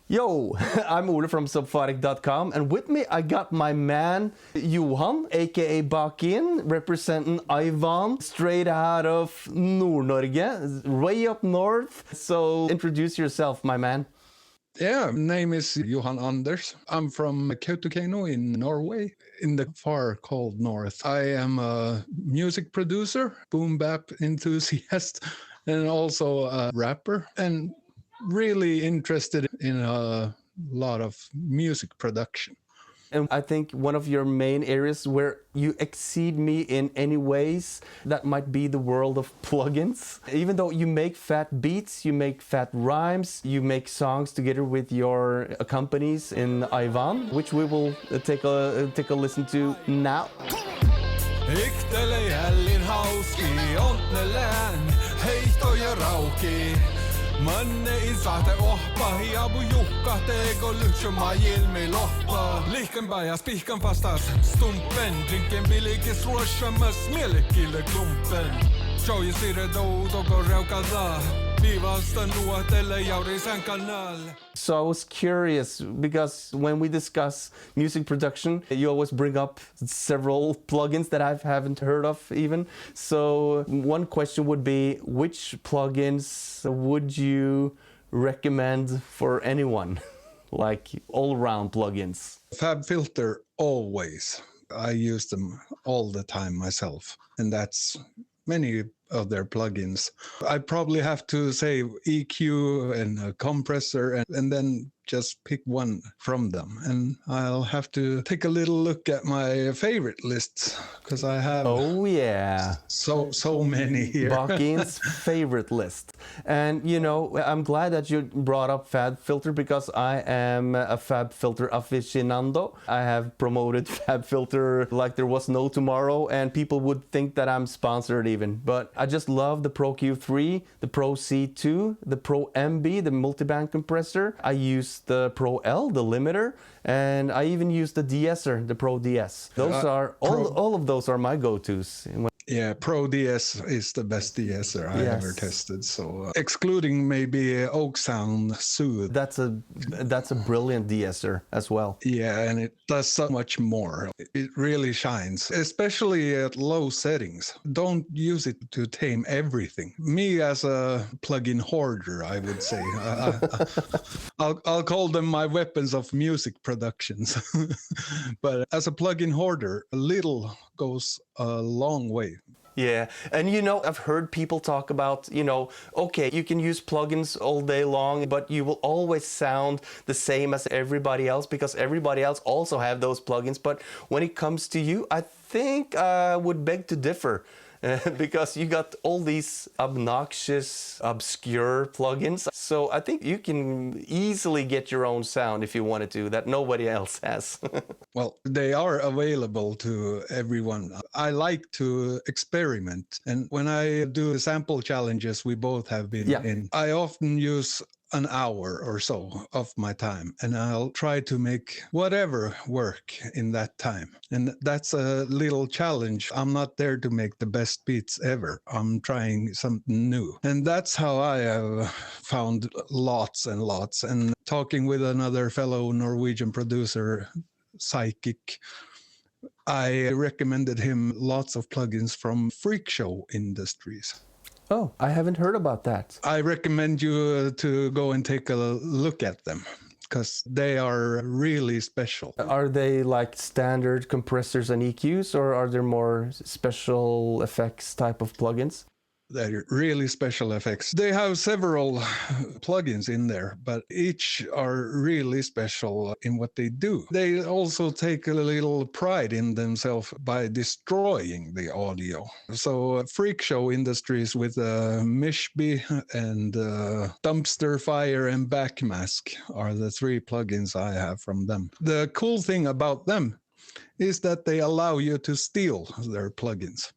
Yo, I'm Ole from subphonic.com, and with me I got my man Johan, aka hkin, representing Áivan, straight out of Nord-Norge, way up north. So introduce yourself, my man. Yeah, name is Johan Anders. I'm from Kautokeino in Norway, in the far cold north. I am a music producer, boom bap enthusiast, and also a rapper, and really interested in a lot of music production. And I think one of your main areas where you exceed me in any ways, that might be the world of plugins. Even though you make fat beats, you make fat rhymes, you make songs together with your companies in Áivan, which we will take a listen to now. Manne isahte ohpahi abu juhka teeko lyhtsoma ilmi lohpa. Lihkan ja spihkan vastas stumpen. Drinken bilikis ruoshamas mielekille klumpen. Joji sire doutoko reukalla. Viivasta nuotelle jaurisen kanal. So I was curious because when we discuss music production, you always bring up several plugins that I haven't heard of even. So one question would be, which plugins would you recommend for anyone? Like all-around plugins. FabFilter, always. I use them all the time myself, and that's many of their plugins. I probably have to say EQ and a compressor and then just pick one from them. And I'll have to take a little look at my favorite lists because I have so many here. hkin's favorite list. And you know, I'm glad that you brought up FabFilter because I am a FabFilter aficionado. I have promoted FabFilter like there was no tomorrow, and people would think that I'm sponsored even. But I just love the Pro Q3, the Pro C2, the Pro MB, the multiband compressor. I use the Pro L, the limiter, and I even use the de-esser, the Pro DS. Those are all of those are my go-tos. Yeah, Pro DS is the best de-esser I ever tested. So excluding maybe Oak Sound Soothe. That's a brilliant de-esser as well. Yeah, and it does so much more. It really shines, especially at low settings. Don't use it to tame everything. Me as a plugin hoarder, I would say. I'll call them my weapons of music productions. But as a plugin hoarder, a little goes a long way. Yeah, and you know, I've heard people talk about, you know, okay, you can use plugins all day long, but you will always sound the same as everybody else because everybody else also have those plugins. But when it comes to you, I think I would beg to differ. Because you got all these obnoxious, obscure plugins. So I think you can easily get your own sound if you wanted to, that nobody else has. Well, they are available to everyone. I like to experiment. And when I do sample challenges we both have been in, I often use an hour or so of my time, and I'll try to make whatever work in that time. And that's a little challenge. I'm not there to make the best beats ever. I'm trying something new. And that's how I have found lots and lots. And talking with another fellow Norwegian producer, Psychic, I recommended him lots of plugins from Freak Show Industries. Oh, I haven't heard about that. I recommend you to go and take a look at them because they are really special. Are they like standard compressors and EQs, or are there more special effects type of plugins? They're really special effects. They have several plugins in there, but each are really special in what they do. They also take a little pride in themselves by destroying the audio. So Freak Show Industries with Mishby and Dumpster Fire and Backmask are the three plugins I have from them. The cool thing about them is that they allow you to steal their plugins.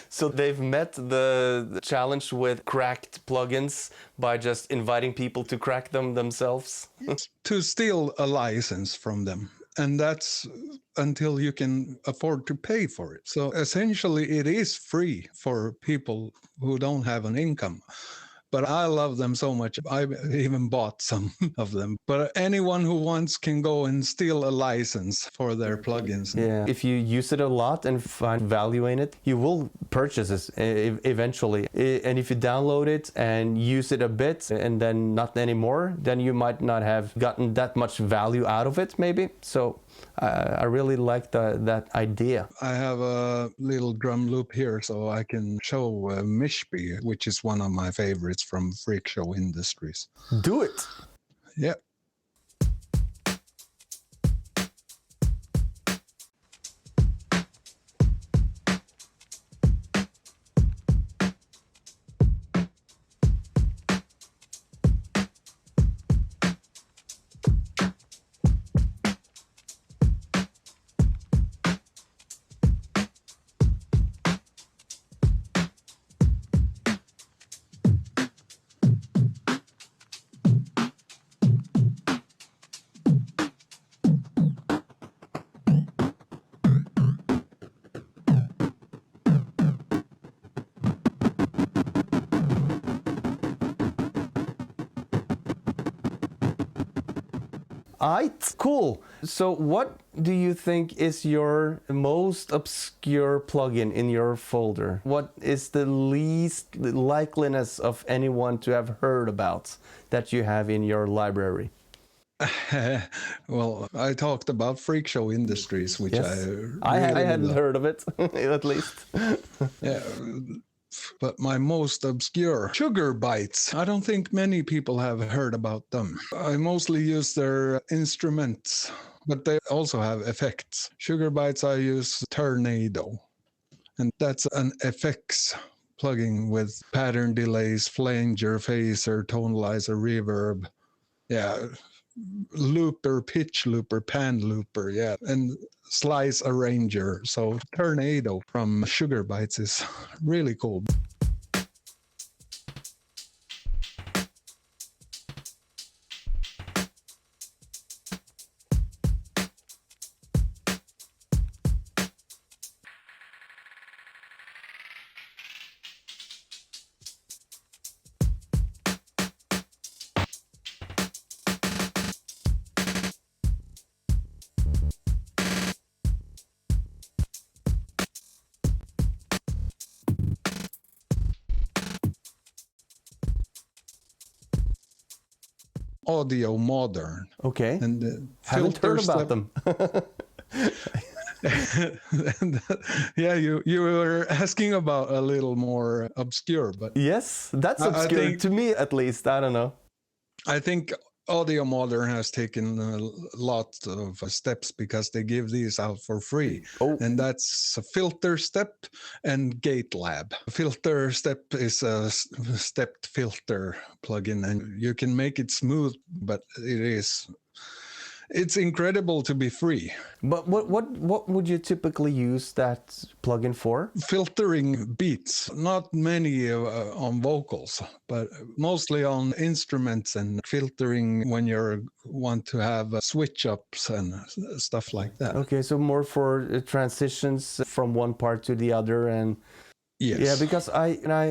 So they've met the challenge with cracked plugins by just inviting people to crack them themselves? To steal a license from them. And that's until you can afford to pay for it. So essentially it is free for people who don't have an income. but I love them so much. I even bought some of them. But anyone who wants can go and steal a license for their plugins. Yeah, if you use it a lot and find value in it, you will purchase it eventually. And if you download it and use it a bit and then not anymore, then you might not have gotten that much value out of it, maybe. So I really like that idea. I have a little drum loop here, so I can show Mishpi, which is one of my favorites from Freak Show Industries. Do it! Yeah. Aight, cool. So what do you think is your most obscure plugin in your folder? What is the least likeliness of anyone to have heard about that you have in your library? Well, I talked about Freak Show Industries, which Yes. I hadn't love. heard of it, at least. Yeah. But my most obscure, Sugar Bites. I don't think many people have heard about them. I mostly use their instruments, but they also have effects. Sugar Bites, I use Tornado, and that's an effects plugin with pattern delays, flanger, phaser, tonalizer, reverb. Yeah, looper, pitch looper, pan looper, yeah, and slice arranger. So Tornado from Sugar Bites is really cool. Audio Modern. Okay. And Haven't heard about them. And, yeah, you were asking about a little more obscure, but Yes, that's I obscure think- to me at least. I don't know. I think Audio Modern has taken a lot of steps because they give these out for free. Oh. And that's a Filter Step and Gate Lab. Filter Step is a stepped filter plugin, and you can make it smooth, but it's incredible to be free. But what would you typically use that plugin for? Filtering beats, not many on vocals, but mostly on instruments, and filtering when you want to have switch ups and stuff like that. Okay, so more for transitions from one part to the other. And Yes. yeah, because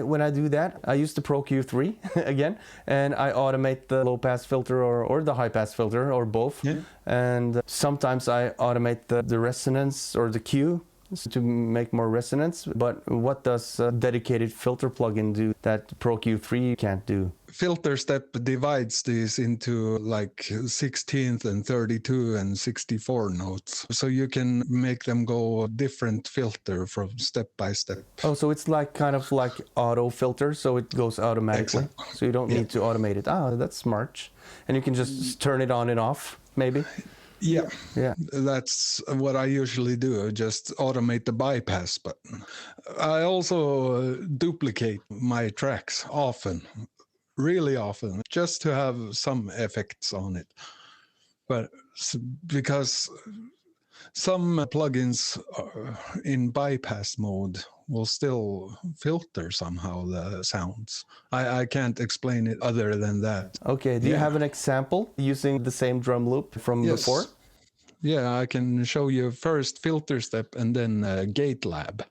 when I do that, I use the Pro Q3 again, and I automate the low pass filter or the high pass filter or both. Yeah. And sometimes I automate the resonance or the Q to make more resonance. But what does a dedicated filter plugin do that Pro Q3 can't do? Filter Step divides these into like 16th and 32 and 64 notes. So you can make them go different filter from step by step. Oh, so it's like kind of like auto filter, so it goes automatically. Exactly. So you don't need to automate it. Ah, that's smart. And you can just turn it on and off, maybe. Yeah. Yeah. That's what I usually do, just automate the bypass button. I also duplicate my tracks often, really often, just to have some effects on it. But because some plugins in bypass mode will still filter somehow the sounds. I can't explain it other than that. Okay, do you Yeah. have an example using the same drum loop from Yes. before? Yeah, I can show you first Filter Step and then Gate Lab.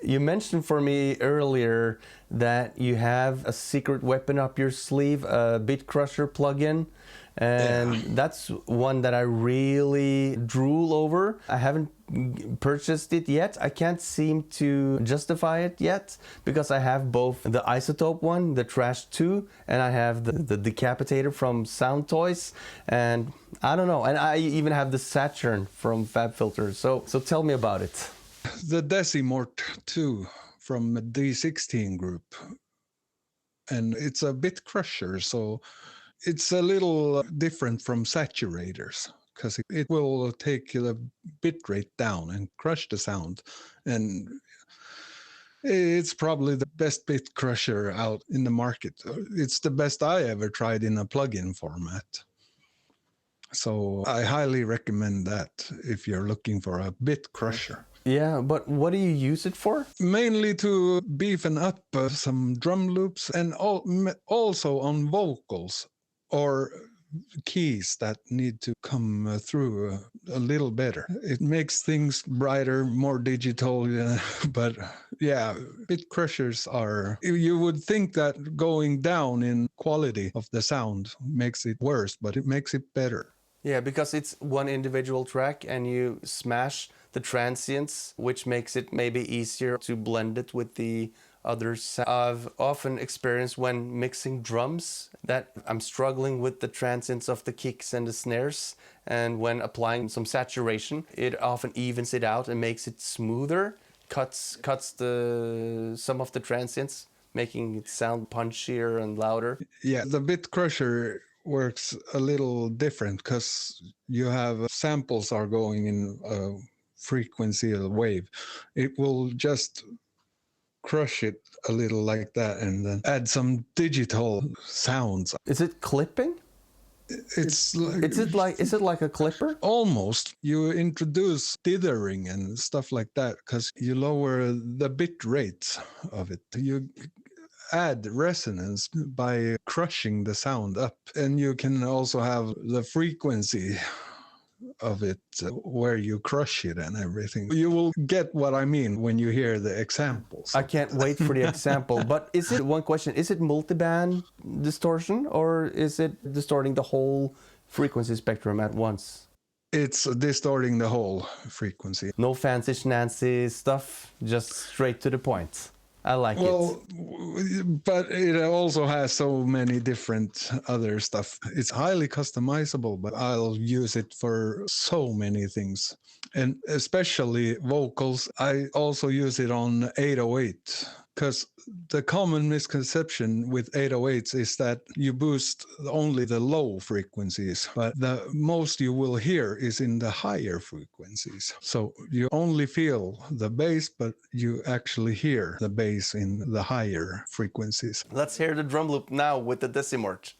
You mentioned for me earlier that you have a secret weapon up your sleeve, a Bit Crusher plugin. And that's one that I really drool over. I haven't purchased it yet. I can't seem to justify it yet because I have both the Isotope one, the Trash 2, and I have the Decapitator from Sound Toys. And I don't know. And I even have the Saturn from FabFilter. So tell me about it. The Decimort 2 from the D16 group. And it's a Bit Crusher, so it's a little different from saturators because it will take the bit rate down and crush the sound. And it's probably the best bit crusher out in the market. It's the best I ever tried in a plugin format. So I highly recommend that if you're looking for a bit crusher. Yeah, but what do you use it for? Mainly to beefen up some drum loops and also on vocals or keys that need to come through a little better. It makes things brighter, more digital, but yeah, bit crushers are, you would think that going down in quality of the sound makes it worse, but it makes it better. Yeah, because it's one individual track and you smash the transients, which makes it maybe easier to blend it with the others. I've often experienced when mixing drums that I'm struggling with the transients of the kicks and the snares, and when applying some saturation, it often evens it out and makes it smoother, cuts some of the transients, making it sound punchier and louder. Yeah, the Bit Crusher works a little different because you have samples are going in a frequency of the wave. It will just crush it a little like that and then add some digital sounds. Is it clipping? Is it like a clipper? Almost. You introduce dithering and stuff like that because you lower the bit rate of it. You add resonance by crushing the sound up, and you can also have the frequency of it where you crush it and everything. You will get what I mean when you hear the examples. I can't wait for the example. But is it, one question, is it multiband distortion or is it distorting the whole frequency spectrum at once? It's distorting the whole frequency. No fancy schmancy stuff, just straight to the point. I like it. But it also has so many different other stuff. It's highly customizable, but I'll use it for so many things. And especially vocals, I also use it on 808. Because the common misconception with 808s is that you boost only the low frequencies, but the most you will hear is in the higher frequencies. So you only feel the bass, but you actually hear the bass in the higher frequencies. Let's hear the drum loop now with the Decimort.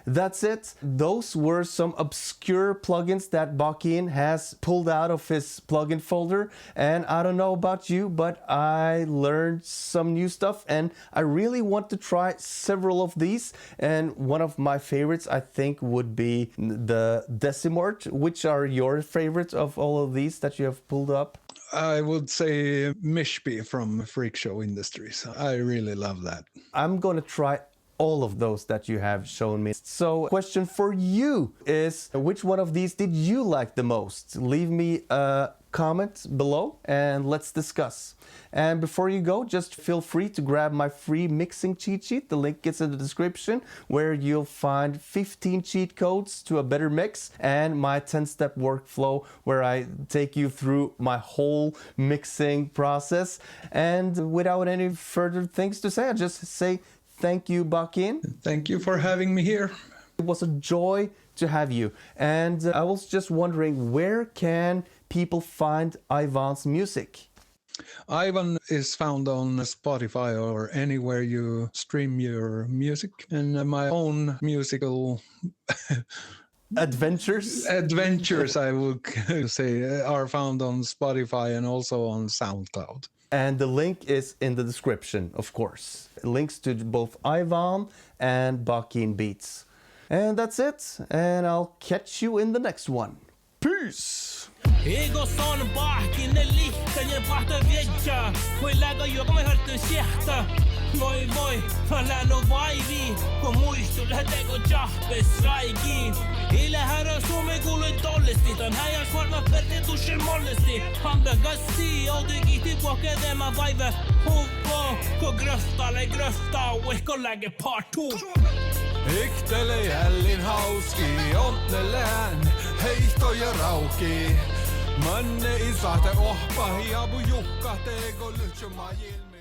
That's it. Those were some obscure plugins that hkin has pulled out of his plugin folder. And I don't know about you, but I learned some new stuff and I really want to try several of these. And one of my favorites, I think, would be the Decimort. Which are your favorites of all of these that you have pulled up? I would say Mishpi from Freak Show Industries. I really love that. I'm going to try all of those that you have shown me. So, question for you is, which one of these did you like the most? Leave me a comment below and let's discuss. And before you go, just feel free to grab my free mixing cheat sheet. The link is in the description, where you'll find 15 cheat codes to a better mix and my 10-step workflow where I take you through my whole mixing process. And without any further things to say, I just say thank you, hkin. Thank you for having me here. It was a joy to have you. And I was just wondering, where can people find Áivan's music? Áivan is found on Spotify or anywhere you stream your music. And my own musical adventures. Adventures, I would say, are found on Spotify and also on SoundCloud. And the link is in the description, of course. Links to both Áivan and hkin Beats. And that's it. And I'll catch you in the next one. Peace! Ego son hkin lihkan ja pahta vietja. Voi lägga joka me hörtyn siehtä. Voi, falano vaivi. Kun muistu lähteko jahpes raikiin. Ille härä Suomi kuului tollesti. Tän häijäs varma perti tushin mollesti. Handa gassi, olti kihti pohkedema vaive. Huvvo, kun gröftaa, uihko läge part 2. Iktele jällin hauski, onnelään, heihto ja rauki. Manne isahte ohpahi, abu juhka, teeko lyhtsö majilme.